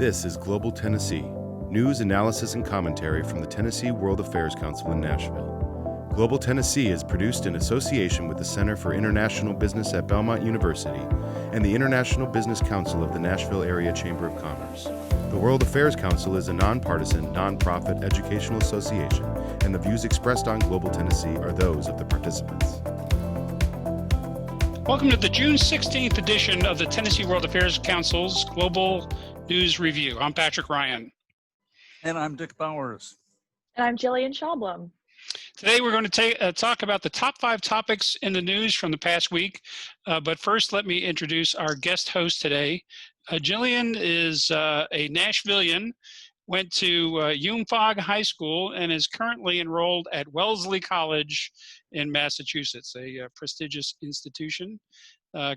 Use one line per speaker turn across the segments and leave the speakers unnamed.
This is Global Tennessee, news, analysis, and commentary from the Tennessee World Affairs Council in Nashville. Global Tennessee is produced in association with the Center for International Business at Belmont University and the International Business Council of the Nashville Area Chamber of Commerce. The World Affairs Council is a nonpartisan, nonprofit educational association, and the views expressed on Global Tennessee are those of the participants.
Welcome to the June 16th edition of the Tennessee World Affairs Council's Global News Review. I'm Patrick Ryan.
And I'm Amb Bowers.
And I'm Gillian Sjoblom.
Today we're going to talk about the top 5 topics in the news from the past week. But first, let me introduce our guest host today. Gillian is a Nashvilleian, went to UMFOG High School, and is currently enrolled at Wellesley College in Massachusetts, a prestigious institution.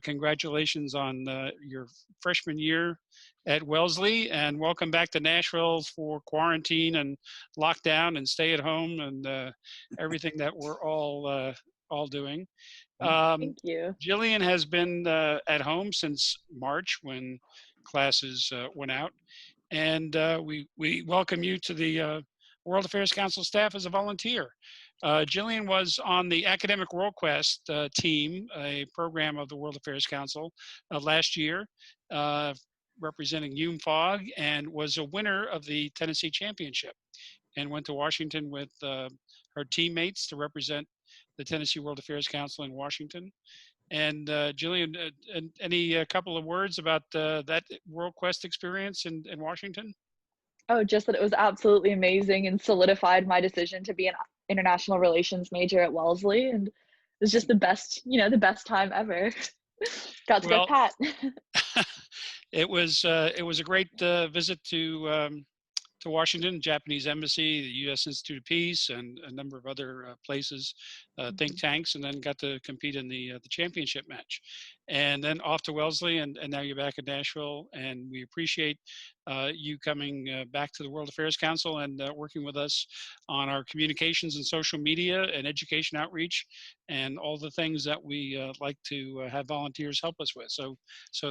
Congratulations on your freshman year at Wellesley, and welcome back to Nashville for quarantine and lockdown and stay at home and everything that we're all doing.
Thank you.
Gillian has been at home since March when classes went out, and we welcome you to the World Affairs Council staff as a volunteer. Gillian was on the Academic World Quest team, a program of the World Affairs Council last year, representing UMFOG, and was a winner of the Tennessee Championship, and went to Washington with her teammates to represent the Tennessee World Affairs Council in Washington. And Gillian, any couple of words about that World Quest experience in Washington?
Oh, just that it was absolutely amazing and solidified my decision to be an international relations major at Wellesley, and it was just the best, the best time ever. Got to go Pat.
It was a great visit to Washington, Japanese Embassy, the U.S. Institute of Peace, and a number of other places, think tanks, and then got to compete in the championship match. And then off to Wellesley, and now you're back in Nashville, and we appreciate you coming back to the World Affairs Council and working with us on our communications and social media and education outreach and all the things that we like to have volunteers help us with. So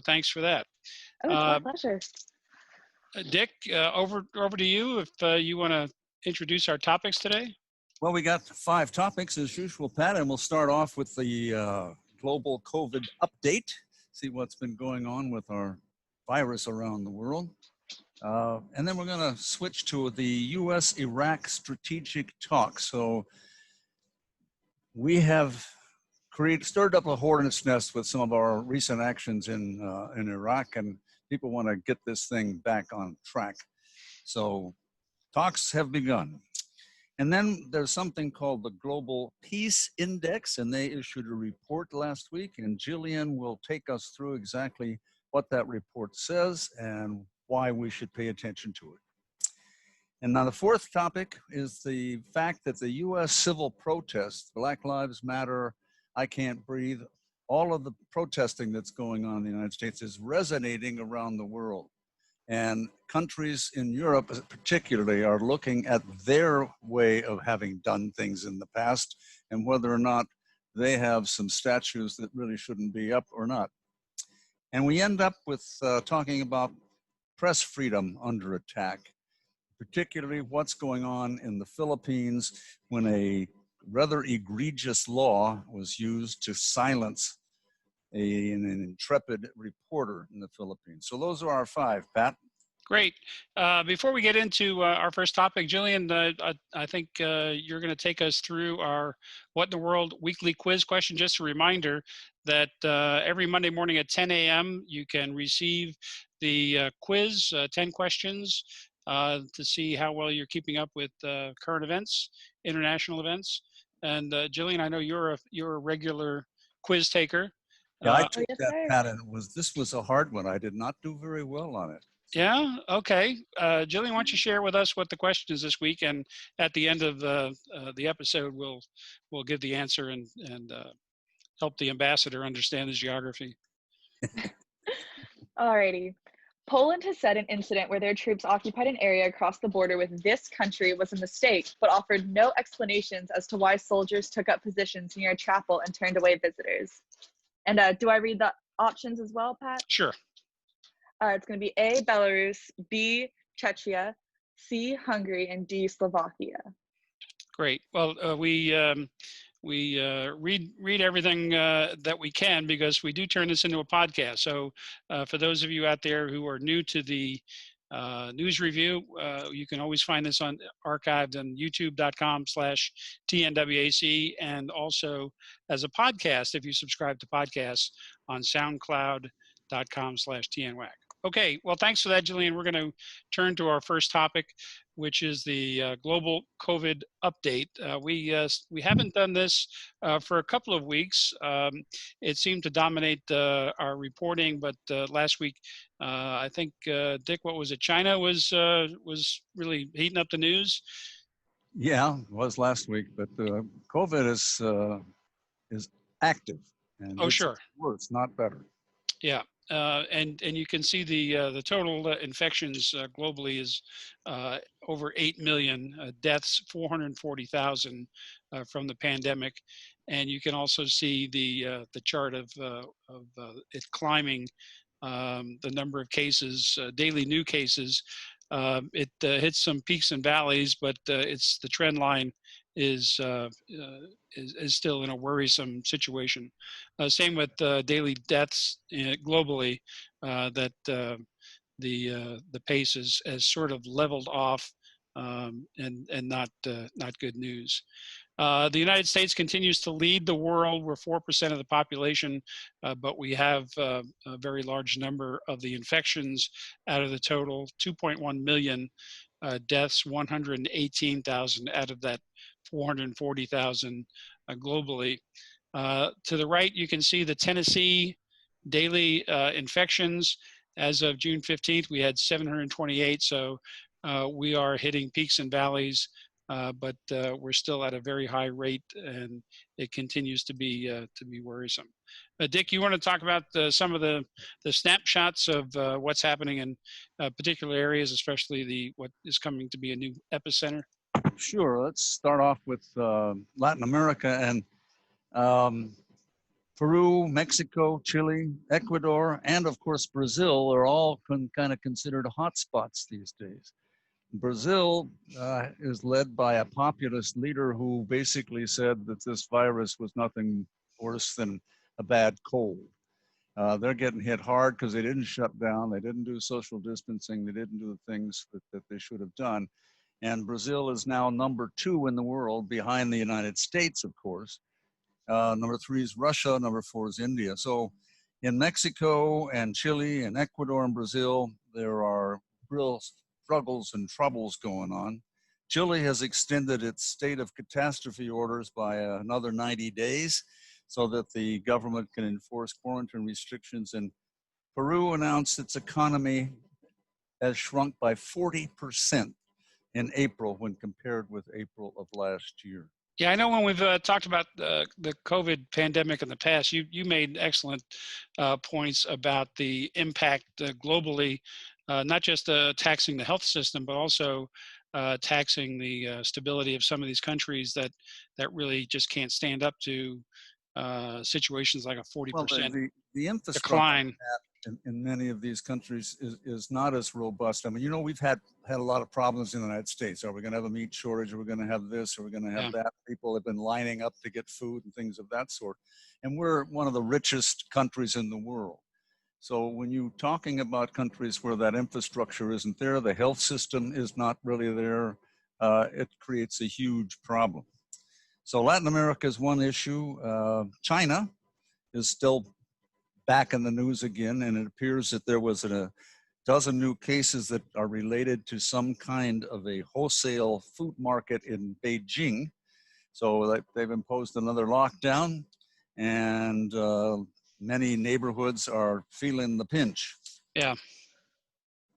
thanks for that.
Oh, it's my pleasure.
Dick, over to you if you want to introduce our topics today.
Well, we got 5 topics as usual, Pat, and we'll start off with the global COVID update, see what's been going on with our virus around the world. And then we're going to switch to the U.S.-Iraq strategic talks. So we have stirred up a hornet's nest with some of our recent actions in Iraq, and people want to get this thing back on track. So talks have begun. And then there's something called the Global Peace Index, and they issued a report last week, and Gillian will take us through exactly what that report says and why we should pay attention to it. And now the 4th topic is the fact that the U.S. civil protests, Black Lives Matter, I Can't Breathe, all of the protesting that's going on in the United States is resonating around the world. And countries in Europe particularly are looking at their way of having done things in the past and whether or not they have some statues that really shouldn't be up or not. And we end up with talking about press freedom under attack, particularly what's going on in the Philippines when a rather egregious law was used to silence an intrepid reporter in the Philippines. So those are our 5, Pat.
Great. Before we get into our first topic, Gillian, I think you're going to take us through our What in the World weekly quiz question. Just a reminder that every Monday morning at 10 a.m. you can receive the quiz, 10 questions, to see how well you're keeping up with current events, international events. And Gillian, I know you're a regular quiz taker.
Yeah, I took that, Pat, and this was a hard one. I did not do very well on it.
Yeah, okay. Gillian, why don't you share with us what the question is this week, and at the end of the episode, we'll give the answer and help the ambassador understand the geography.
Alrighty. Poland has said an incident where their troops occupied an area across the border with this country was a mistake, but offered no explanations as to why soldiers took up positions near a chapel and turned away visitors. And do I read the options as well, Pat?
Sure.
It's going to be A, Belarus, B, Czechia, C, Hungary, and D, Slovakia.
Great. Well, we read everything that we can, because we do turn this into a podcast. So for those of you out there who are new to the news review, you can always find this on archived on youtube.com/TNWAC, and also as a podcast if you subscribe to podcasts on soundcloud.com/TNWAC. Okay, well, thanks for that, Gillian. We're going to turn to our first topic, which is the global COVID update. We haven't done this for a couple of weeks. It seemed to dominate our reporting, but last week, I think, Dick, what was it? China was really heating up the news.
Yeah, it was last week, but COVID is active, and
Oh,
it's
sure.
worse, not better.
Yeah. And you can see the total infections globally is over 8 million, deaths 440,000 from the pandemic, and you can also see the chart of it climbing, the number of cases, daily new cases. It hits some peaks and valleys, but it's the trend line is still in a worrisome situation. Same with daily deaths globally, that the pace has sort of leveled off, and not good news. The United States continues to lead the world. We're 4% of the population, but we have a very large number of the infections out of the total, 2.1 million deaths, 118,000 out of that 440,000 globally. To the right, you can see the Tennessee daily infections. As of June 15th, we had 728, so we are hitting peaks and valleys, but we're still at a very high rate, and it continues to be worrisome. Dick, you want to talk about some of the snapshots of what's happening in particular areas, especially what is coming to be a new epicenter?
Sure. Let's start off with Latin America, and Peru, Mexico, Chile, Ecuador, and of course Brazil are all kind of considered hotspots these days. Brazil is led by a populist leader who basically said that this virus was nothing worse than a bad cold. They're getting hit hard because they didn't shut down, they didn't do social distancing, they didn't do the things that they should have done. And Brazil is now number 2 in the world, behind the United States, of course. Number 3 is Russia, number 4 is India. So in Mexico and Chile and Ecuador and Brazil, there are real struggles and troubles going on. Chile has extended its state of catastrophe orders by another 90 days so that the government can enforce quarantine restrictions. And Peru announced its economy has shrunk by 40% in April when compared with April of last year.
Yeah, I know when we've talked about the COVID pandemic in the past, you made excellent points about the impact globally, not just taxing the health system, but also taxing the stability of some of these countries that really just can't stand up to situations like a 40%
the infrastructure
decline.
In many of these countries is not as robust. I mean, we've had a lot of problems in the United States. Are we going to have a meat shortage? Are we going to have this? Are we going to have that? People have been lining up to get food and things of that sort. And we're one of the richest countries in the world. So when you're talking about countries where that infrastructure isn't there, the health system is not really there, it creates a huge problem. So Latin America is one issue. China is still back in the news again, and it appears that there was a dozen new cases that are related to some kind of a wholesale food market in Beijing. So they've imposed another lockdown, and many neighborhoods are feeling the pinch.
Yeah.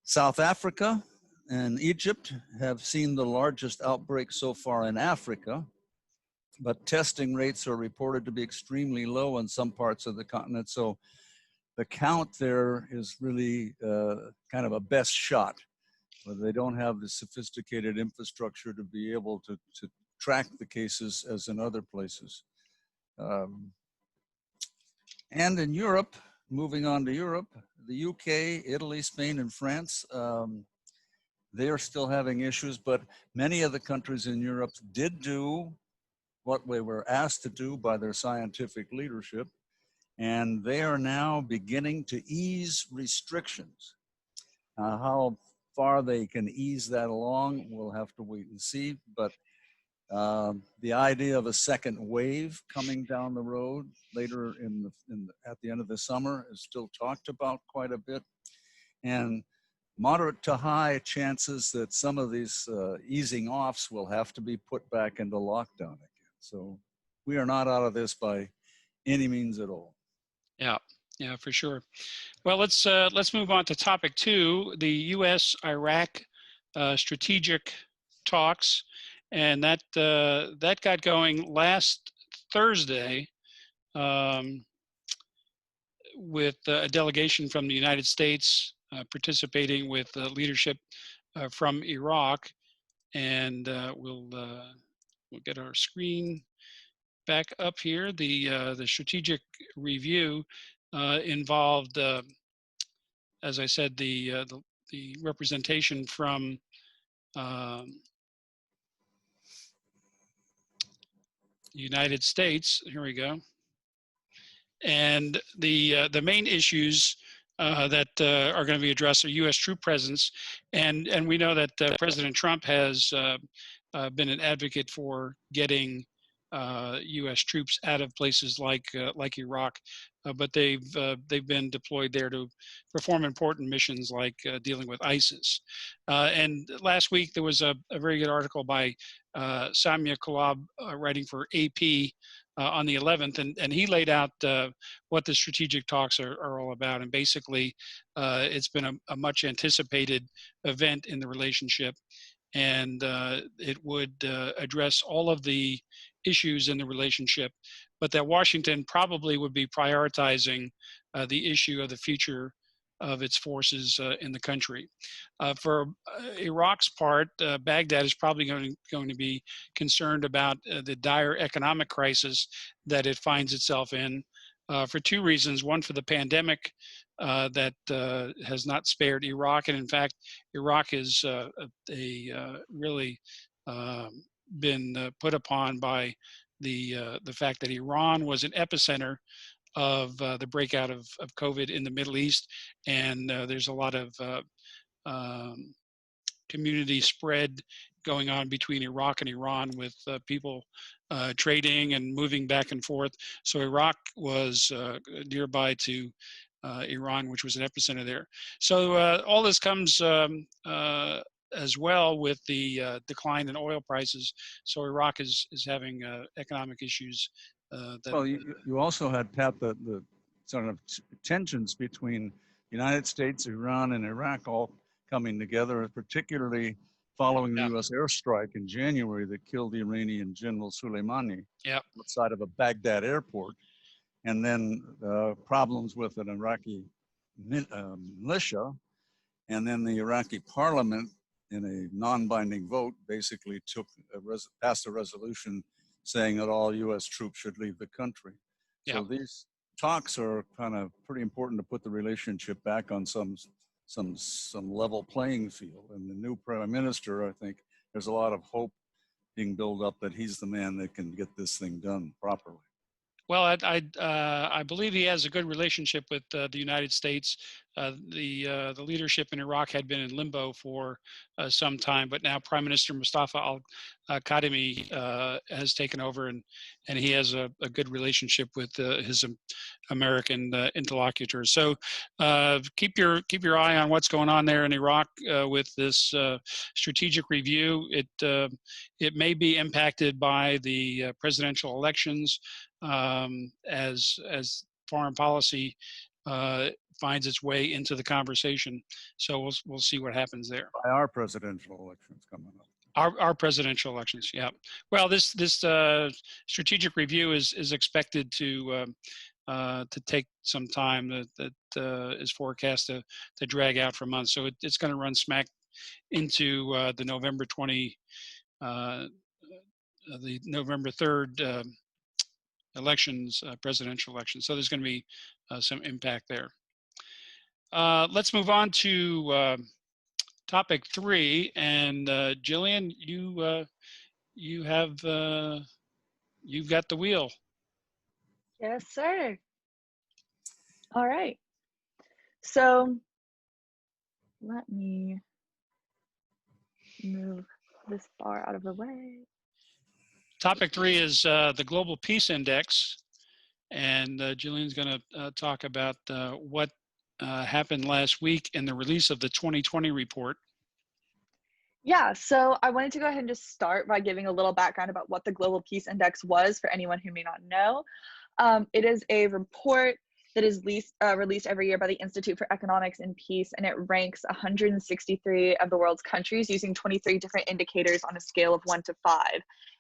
South Africa and Egypt have seen the largest outbreak so far in Africa, but testing rates are reported to be extremely low in some parts of the continent. So the count there is really kind of a best shot, but they don't have the sophisticated infrastructure to be able to track the cases as in other places. And in Europe, moving on to Europe, the UK, Italy, Spain, and France, they are still having issues, but many of the countries in Europe did do what they were asked to do by their scientific leadership, and they are now beginning to ease restrictions. How far they can ease that along, we'll have to wait and see, but the idea of a second wave coming down the road later at the end of the summer is still talked about quite a bit, and moderate to high chances that some of these easing offs will have to be put back into lockdown again. So we are not out of this by any means at all.
Yeah, for sure. Well, let's move on to topic 2, the U.S.-Iraq strategic talks, and that got going last Thursday with a delegation from the United States participating with leadership from Iraq, and we'll get our screen back up here. The strategic review involved, as I said, the representation from the United States. Here we go. And the main issues that are going to be addressed are U.S. troop presence, and we know that President Trump has been an advocate for getting U.S. troops out of places like Iraq, but they've been deployed there to perform important missions like dealing with ISIS. And last week there was a very good article by Samia Kulab writing for AP on the 11th, and he laid out what the strategic talks are all about. And basically, it's been a much anticipated event in the relationship, and it would address all of the issues in the relationship, but that Washington probably would be prioritizing the issue of the future of its forces in the country. For Iraq's part, Baghdad is probably going to be concerned about the dire economic crisis that it finds itself in for 2 reasons. One, for the pandemic that has not spared Iraq, and in fact, Iraq is really been put upon by the fact that Iran was an epicenter of the breakout of COVID in the Middle East, and there's a lot of community spread going on between Iraq and Iran with people trading and moving back and forth. So Iraq was nearby to Iran, which was an epicenter there. So all this comes as well with the decline in oil prices. So Iraq is having economic issues.
Well, you also had, Pat, the sort of tensions between the United States, Iran, and Iraq all coming together, particularly following the U.S. airstrike in January that killed the Iranian General Soleimani outside of a Baghdad airport, and then problems with an Iraqi militia, and then the Iraqi parliament, in a non-binding vote, basically passed a resolution saying that all U.S. troops should leave the country. So these talks are kind of pretty important to put the relationship back on some level playing field. And the new prime minister, I think, there's a lot of hope being built up that he's the man that can get this thing done properly.
Well, I believe he has a good relationship with the United States. The leadership in Iraq had been in limbo for some time, but now Prime Minister Mustafa al-Kadhimi has taken over, and he has a good relationship with his American interlocutors. So keep your eye on what's going on there in Iraq with this strategic review. It may be impacted by the presidential elections as foreign policy finds its way into the conversation. So we'll see what happens there.
By our presidential elections coming up.
Our presidential elections, yeah. Well, this strategic review is expected to take some time. That is forecast to drag out for months. So it's going to run smack into the November 3rd elections, presidential elections. So there's going to be some impact there. Let's move on to topic 3. And Gillian, you've got the wheel.
Yes, sir. All right. So let me move this bar out of the way.
Topic 3 is the Global Peace Index. And Gillian's going to talk about what happened last week in the release of the 2020 report.
Yeah, so I wanted to go ahead and just start by giving a little background about what the Global Peace Index was for anyone who may not know. It is a report that is released every year by the Institute for Economics and Peace, and it ranks 163 of the world's countries using 23 different indicators on a scale of 1 to 5.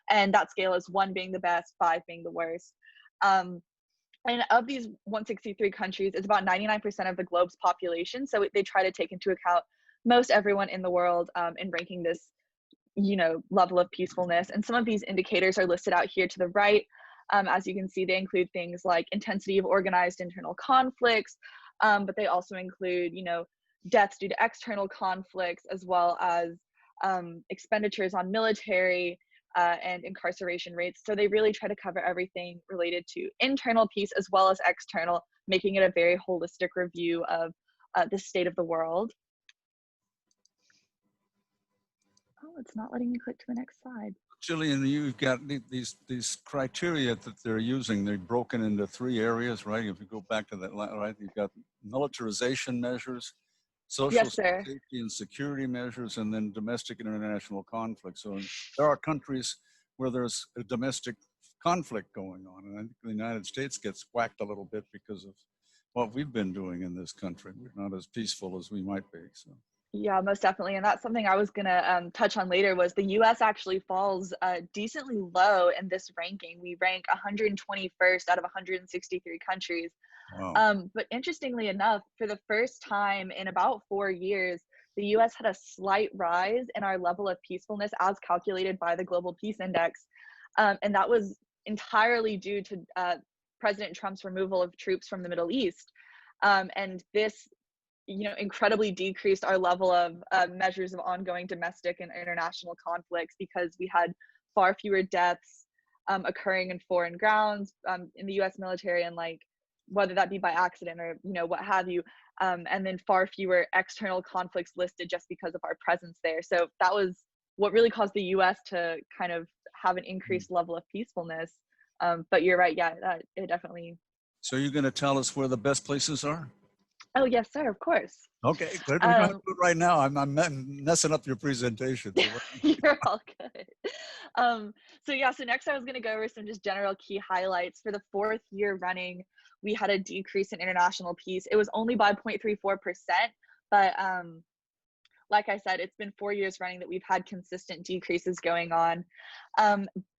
And that scale is 1 being the best, 5 being the worst. And of these 163 countries, it's about 99% of the globe's population. So they try to take into account most everyone in the world in ranking this, level of peacefulness. And some of these indicators are listed out here to the right. As you can see, they include things like intensity of organized internal conflicts, but they also include, deaths due to external conflicts, as well as expenditures on military and incarceration rates. So they really try to cover everything related to internal peace as well as external, making it a very holistic review of the state of the world. Oh, it's not letting me click to the next slide.
Gillian, you've got these criteria that they're using. They're broken into 3 areas, right? If you go back to that, right? You've got militarization measures, social safety and security measures, and then domestic and international conflict. So there are countries where there's a domestic conflict going on, and I think the United States gets whacked a little bit because of what we've been doing in this country. We're not as peaceful as we might be. So.
Yeah, most definitely. And that's something I was going to touch on later, was the U.S. actually falls decently low in this ranking. We rank 121st out of 163 countries.
Wow.
But interestingly enough, for the first time in about 4 years, the U.S. had a slight rise in our level of peacefulness as calculated by the Global Peace Index. And that was entirely due to President Trump's removal of troops from the Middle East. And this incredibly decreased our level of measures of ongoing domestic and international conflicts, because we had far fewer deaths occurring in foreign grounds in the U.S. military, and whether that be by accident or what have you, and then far fewer external conflicts listed just because of our presence there. So that was what really caused the U.S. to kind of have an increased level of peacefulness. But you're right, yeah, it definitely.
So you're going to tell us where the best places are?
Oh, yes, sir, of course.
Okay, good. We don't have to do it right now. I'm messing up your presentation. So
you're all good. So next I was going to go over some just general key highlights. For the 4th year running, we had a decrease in international peace. It was only by 0.34%, but like I said, it's been 4 years running that we've had consistent decreases going on.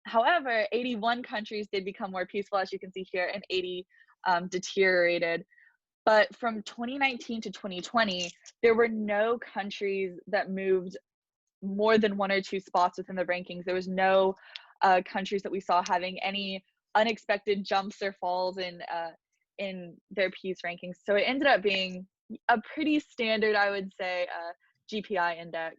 However, 81 countries did become more peaceful, as you can see here, and 80 deteriorated. But from 2019 to 2020, there were no countries that moved more than 1 or 2 spots within the rankings. There was no countries that we saw having any unexpected jumps or falls in their peace rankings. So it ended up being a pretty standard, I would say, GPI index.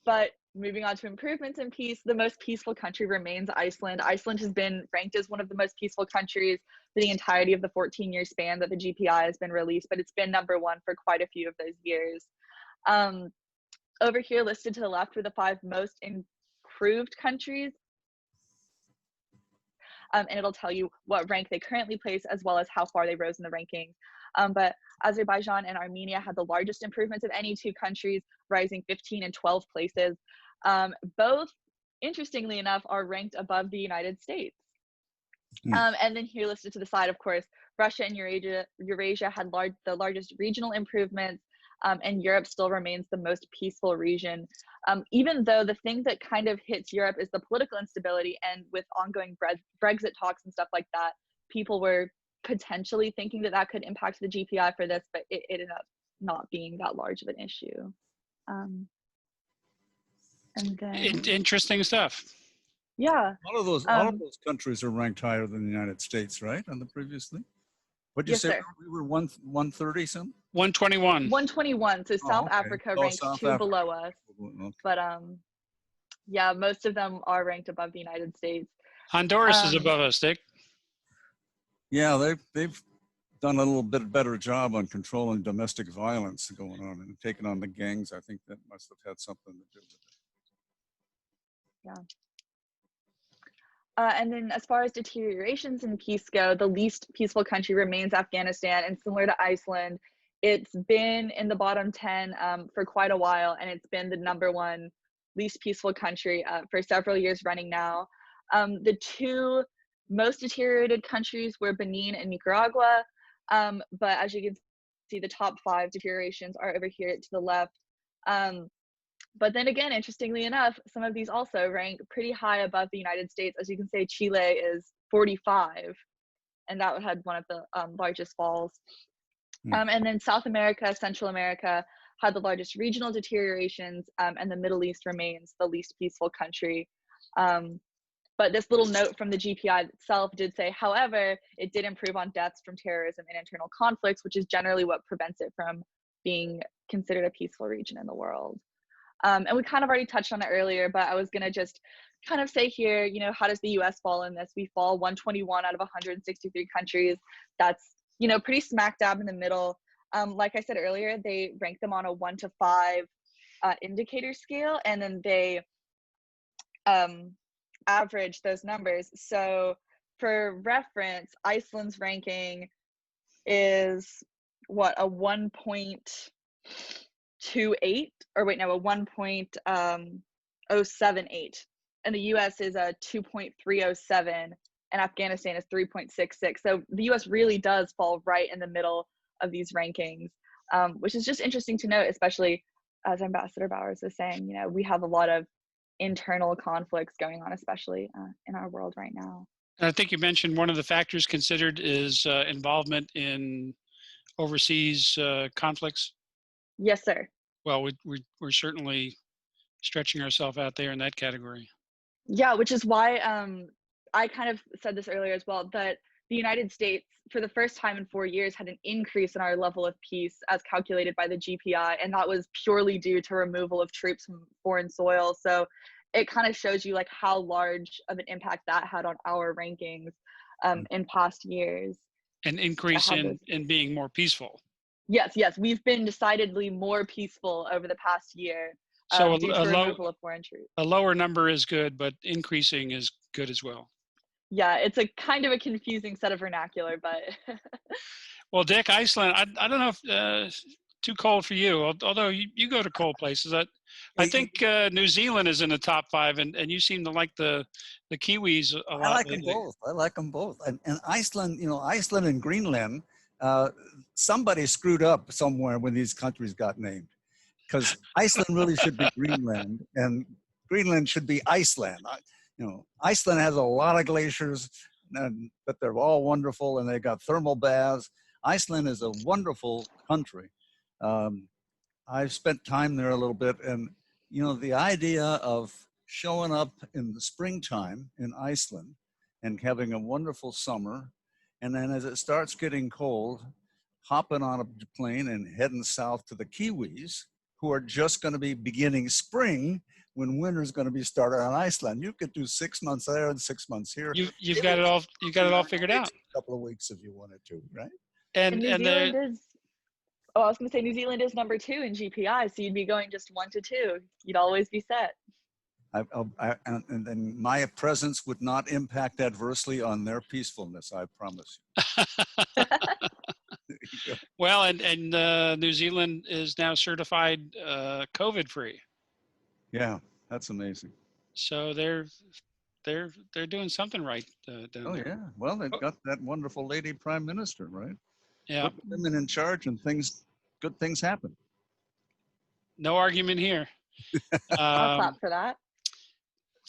But moving on to improvements in peace, the most peaceful country remains Iceland. Iceland has been ranked as one of the most peaceful countries for the entirety of the 14-year span that the GPI has been released, but it's been number 1 for quite a few of those years. Over here listed to the left were the 5 most improved countries. And it'll tell you what rank they currently place, as well as how far they rose in the rankings. But Azerbaijan and Armenia had the largest improvements of any 2 countries, rising 15 and 12 places. Both, interestingly enough, are ranked above the United States. And then here listed to the side, of course, Russia and Eurasia had the largest regional improvements, and Europe still remains the most peaceful region. Even though the thing that kind of hits Europe is the political instability, and with ongoing Brexit talks and stuff like that, people were potentially thinking that could impact the GPI for this, but it ended up not being that large of an issue. And then
interesting stuff.
Yeah.
All of those countries are ranked higher than the United States, right? On the previously, what'd you
Yes,
say?
sir.
We were 130 some.
121.
121. So South
Okay.
Africa
Oh,
ranked
South
2
Africa.
below us,
Okay.
but yeah, most of them are ranked above the United States.
Honduras is above us, Dick.
Yeah, they've done a little bit better job on controlling domestic violence going on and taking on the gangs. I think that must have had something to do with it.
Yeah. And then as far as deteriorations in peace go, the least peaceful country remains Afghanistan. And similar to Iceland, it's been in the bottom 10 for quite a while, and it's been the #1 least peaceful country for several years running now. The two most deteriorated countries were Benin and Nicaragua, but as you can see, the top 5 deteriorations are over here to the left. But then again, interestingly enough, some of these also rank pretty high above the United States. As you can say, Chile is 45, and that had one of the largest falls. And then South America, Central America had the largest regional deteriorations, and the Middle East remains the least peaceful country. But this little note from the GPI itself did say, however, it did improve on deaths from terrorism and internal conflicts, which is generally what prevents it from being considered a peaceful region in the world. And we kind of already touched on it earlier, but I was going to just kind of say here, you know, how does the US fall in this? We fall 121 out of 163 countries. That's, you know, pretty smack dab in the middle. Like I said earlier, they rank them on a 1 to 5 indicator scale, and then they average those numbers. So for reference, Iceland's ranking is what, a 1.28, or wait, no, a 1.078, and the US is a 2.307, and Afghanistan is 3.66. So the US really does fall right in the middle of these rankings, which is just interesting to note, especially as Ambassador Bowers was saying, you know, we have a lot of internal conflicts going on, especially in our world right now.
I think you mentioned one of the factors considered is involvement in overseas conflicts.
Yes, sir.
Well, we're certainly stretching ourselves out there in that category.
Yeah, which is why I kind of said this earlier as well, that the United States, for the first time in 4 years, had an increase in our level of peace as calculated by the GPI, and that was purely due to removal of troops from foreign soil. So it kind of shows you like how large of an impact that had on our rankings in past years.
An increase in being more peaceful.
Yes, we've been decidedly more peaceful over the past year
So
due to removal of foreign troops.
A lower number is good, but increasing is good as well.
Yeah, it's a kind of a confusing set of vernacular, but.
Well, Dick, Iceland, I don't know if too cold for you, although you go to cold places. I think New Zealand is in the top 5, and you seem to like the Kiwis a lot.
I like them both. I like them both. And Iceland, you know, Iceland and Greenland, somebody screwed up somewhere when these countries got named, because Iceland really should be Greenland, and Greenland should be Iceland. You know, Iceland has a lot of glaciers, but they're all wonderful, and they got thermal baths. Iceland is a wonderful country. I've spent time there a little bit, and you know, the idea of showing up in the springtime in Iceland and having a wonderful summer, and then as it starts getting cold, hopping on a plane and heading south to the Kiwis, who are just going to be beginning spring when winter's going to be started on Iceland. You could do 6 months there and 6 months here.
You've got it all. You got it all figured out.
A couple of weeks if you wanted to, right?
And New Zealand is. Oh, I was going to say New Zealand is number 2 in GPI, so you'd be going just 1 to 2. You'd always be set.
And then my presence would not impact adversely on their peacefulness, I promise you.
Well, and New Zealand is now certified COVID-free.
Yeah, that's amazing.
So they're doing something right down there.
Oh yeah, well they've got that wonderful lady prime minister, right?
Yeah,
put women in charge and good things happen.
No argument here.
I'll clap for that.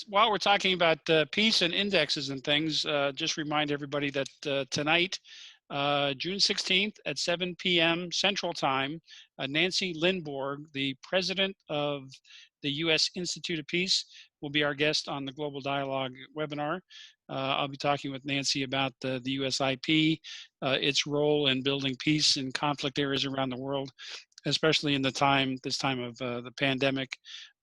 While we're talking about peace and indexes and things, just remind everybody that tonight, June 16th at 7 p.m. Central Time, Nancy Lindborg, the president of the U.S. Institute of Peace, will be our guest on the Global Dialogue webinar. I'll be talking with Nancy about the USIP, its role in building peace in conflict areas around the world, especially in this time of the pandemic,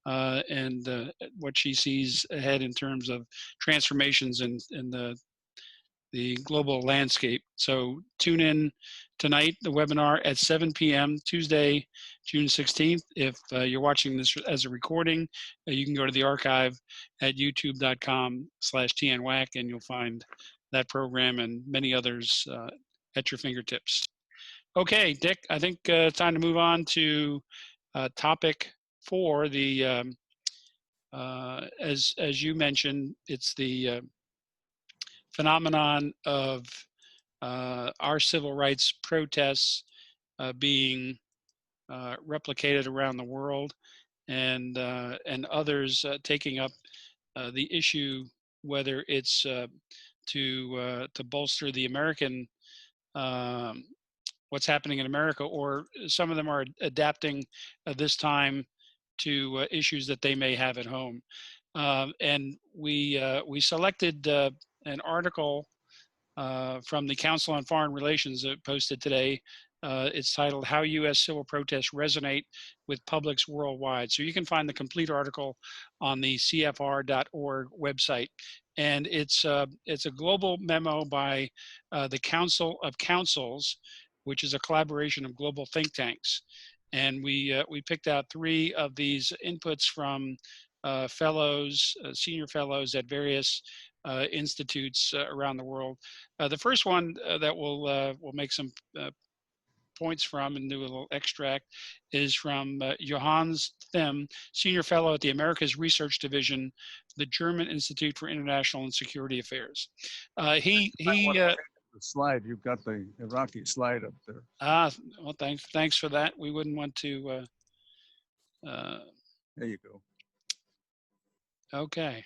and what she sees ahead in terms of transformations in the global landscape. So tune in tonight, the webinar at 7 p.m. Tuesday, June 16th. If you're watching this as a recording, you can go to the archive at youtube.com/TNWAC, and you'll find that program and many others at your fingertips. Okay, Dick, I think it's time to move on to topic 4. The as you mentioned, it's the phenomenon of our civil rights protests being replicated around the world, and others taking up the issue, whether it's to bolster the American what's happening in America, or some of them are adapting this time to issues that they may have at home. And we selected an article from the Council on Foreign Relations that posted today. It's titled "How U.S. Civil Protests Resonate with Publics Worldwide." So you can find the complete article on the CFR.org website. And it's a global memo by the Council of Councils, which is a collaboration of global think tanks. And we picked out 3 of these inputs from fellows, senior fellows at various institutes around the world. The first one that we'll make some points from and do a little extract is from Johannes Them, Senior Fellow at the Americas Research Division, the German Institute for International and Security Affairs. The
slide, you've got the Iraqi slide up there.
Well, thanks for that. We wouldn't want to.
There you go.
Okay.